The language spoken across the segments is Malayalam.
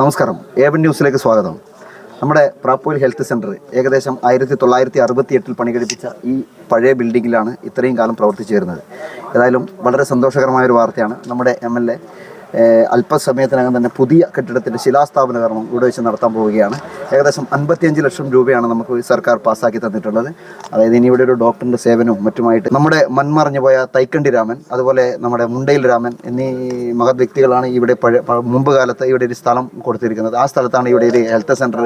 നമസ്കാരം, ഏവൻ ന്യൂസിലേക്ക് സ്വാഗതം. നമ്മുടെ പ്രാപ്പോയിൽ ഹെൽത്ത് സെൻറ്റർ ഏകദേശം 1968 പണി കഴിപ്പിച്ച ഈ പഴയ ബിൽഡിങ്ങിലാണ് ഇത്രയും കാലം പ്രവർത്തിച്ചു വരുന്നത്. ഏതായാലും വളരെ സന്തോഷകരമായൊരു വാർത്തയാണ്. നമ്മുടെ MLA അല്പസമയത്തിനകം തന്നെ പുതിയ കെട്ടിടത്തിൻ്റെ ശിലാസ്ഥാപന കർമ്മം ഇവിടെ വെച്ച് നടത്താൻ പോവുകയാണ്. ഏകദേശം 55 ലക്ഷം രൂപയാണ് നമുക്ക് സർക്കാർ പാസ്സാക്കി തന്നിട്ടുള്ളത്. അതായത് ഇനി ഇവിടെ ഒരു ഡോക്ടറിൻ്റെ സേവനവും മറ്റുമായിട്ട് നമ്മുടെ മൺമറഞ്ഞു പോയ തൈക്കണ്ടി രാമൻ, അതുപോലെ നമ്മുടെ മുണ്ടയിൽ രാമൻ എന്നീ മഹത് വ്യക്തികളാണ് ഇവിടെ മുമ്പ് കാലത്ത് ഇവിടെ ഒരു സ്ഥലം കൊടുത്തിരിക്കുന്നത്. ആ സ്ഥലത്താണ് ഇവിടെ ഒരു ഹെൽത്ത് സെൻറ്റർ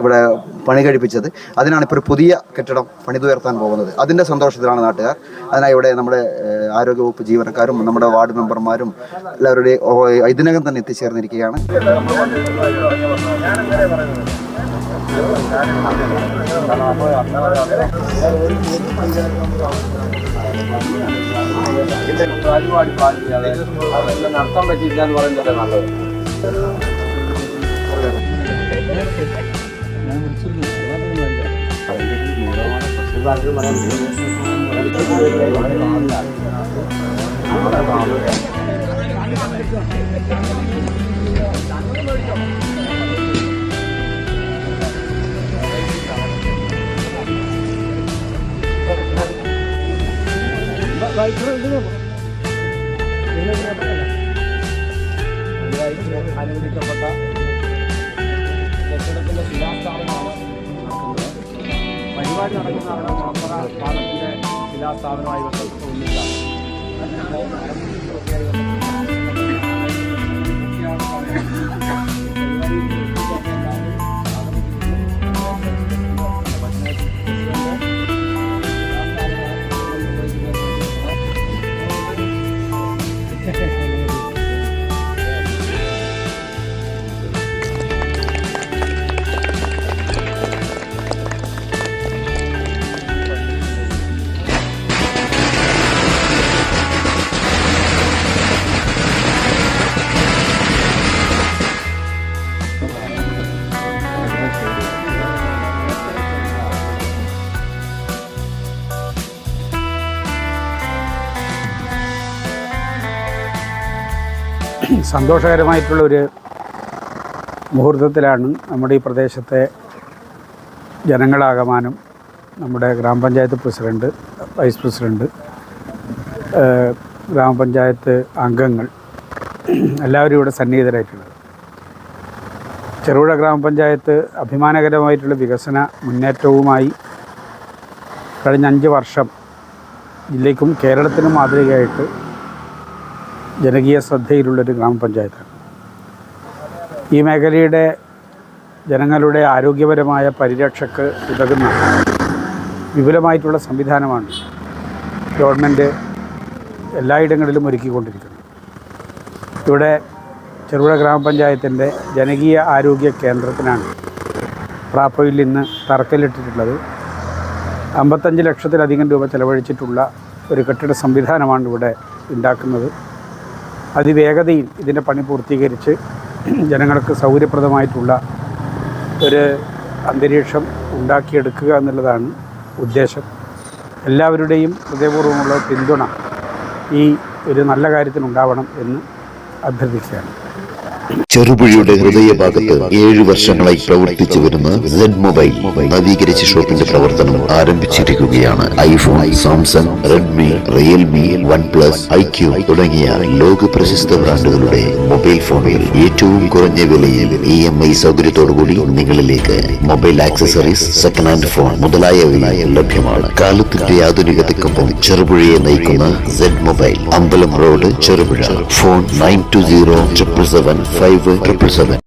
ഇവിടെ പണി കഴിപ്പിച്ചത്. അതിനാണ് ഇപ്പോൾ ഒരു പുതിയ കെട്ടിടം പണിതുയർത്താൻ പോകുന്നത്. അതിൻ്റെ സന്തോഷത്തിലാണ് നാട്ടുകാർ. അതിനായി ഇവിടെ നമ്മുടെ ആരോഗ്യവകുപ്പ് ജീവനക്കാരും നമ്മുടെ വാർഡ് മെമ്പർമാരും എല്ലാവരുടെയും ഇതിനകം തന്നെ എത്തിച്ചേർന്നിരിക്കുകയാണ്. നടത്താൻ പറ്റില്ല എന്ന് പറയുന്നത് നല്ലത്. അനുവദിക്കപ്പെട്ട കെട്ടിടത്തിന്റെ ശിലാസ്ഥാപനമാണ് പരിപാടി നടക്കുന്ന അവിടെ മലപ്പുറ പാലത്തിന്റെ ശിലാസ്ഥാപനമായി ഒന്നിച്ചാണ്. സന്തോഷകരമായിട്ടുള്ളൊരു മുഹൂർത്തത്തിലാണ് നമ്മുടെ ഈ പ്രദേശത്തെ ജനങ്ങളാകമാനം, നമ്മുടെ ഗ്രാമപഞ്ചായത്ത് പ്രസിഡൻറ്റ്, വൈസ് പ്രസിഡൻറ്റ്, ഗ്രാമപഞ്ചായത്ത് അംഗങ്ങൾ എല്ലാവരും ഇവിടെ സന്നിഹിതരായിട്ടുള്ളത്. ചെറുപുഴ ഗ്രാമപഞ്ചായത്ത് അഭിമാനകരമായിട്ടുള്ള വികസന മുന്നേറ്റവുമായി കഴിഞ്ഞ 5 വർഷം ജില്ലയ്ക്കും കേരളത്തിനും മാതൃകയായിട്ട് ജനകീയ ശ്രദ്ധയിലുള്ളൊരു ഗ്രാമപഞ്ചായത്താണ്. ഈ മേഖലയുടെ ജനങ്ങളുടെ ആരോഗ്യപരമായ പരിരക്ഷയ്ക്ക് ഉതകുന്ന വിപുലമായിട്ടുള്ള സംവിധാനമാണ് ഗവൺമെൻറ് എല്ലായിടങ്ങളിലും ഒരുക്കിക്കൊണ്ടിരിക്കുന്നത്. ഇവിടെ ചെറുപുഴ ഗ്രാമപഞ്ചായത്തിൻ്റെ ജനകീയ ആരോഗ്യ കേന്ദ്രത്തിനാണ് പ്രാപ്പോയിൽ ഇന്ന് തറക്കല്ലിട്ടിട്ടുള്ളത്. 55 ലക്ഷത്തിലധികം രൂപ ചെലവഴിച്ചിട്ടുള്ള ഒരു കെട്ടിട സംവിധാനമാണ് ഇവിടെ ഉണ്ടാക്കുന്നത്. അതിവേഗതയിൽ ഇതിൻ്റെ പണി പൂർത്തീകരിച്ച് ജനങ്ങൾക്ക് സൗകര്യപ്രദമായിട്ടുള്ള ഒരു അന്തരീക്ഷം ഉണ്ടാക്കിയെടുക്കുക എന്നുള്ളതാണ് ഉദ്ദേശം. എല്ലാവരുടെയും ഹൃദയപൂർവ്വമുള്ള പിന്തുണ ഈ ഒരു നല്ല കാര്യത്തിനുണ്ടാവണം എന്ന് അഭ്യർത്ഥിക്കുകയാണ്. ചെറുപുഴയുടെ ഹൃദയഭാഗത്ത് 7 വർഷങ്ങളായി പ്രവർത്തിച്ചു വരുന്ന സെഡ് മൊബൈൽ നവീകരിച്ച ഷോപ്പിന്റെ പ്രവർത്തനം ആരംഭിച്ചിരിക്കുകയാണ്. IPhone, Samsung, Redmi, Realme, OnePlus, IQ തുടങ്ങിയ ലോക പ്രശസ്ത ബ്രാൻഡുകളുടെ മൊബൈൽ ഫോണുകൾ ഏറ്റവും കുറഞ്ഞ വിലയിൽ EMI സൗകര്യത്തോടുകൂടി നിങ്ങളിലേക്ക്. Mobile accessories, second hand phone മുതലായവ ലഭ്യമാണ്. കാലത്തിന്റെ ആധുനികതയ്ക്കൊപ്പം ചെറുപുഴയെ നയിക്കുന്ന സെഡ് മൊബൈൽ, അമ്പലം റോഡ്, ചെറുപുഴ. ഫോൺ 92077577.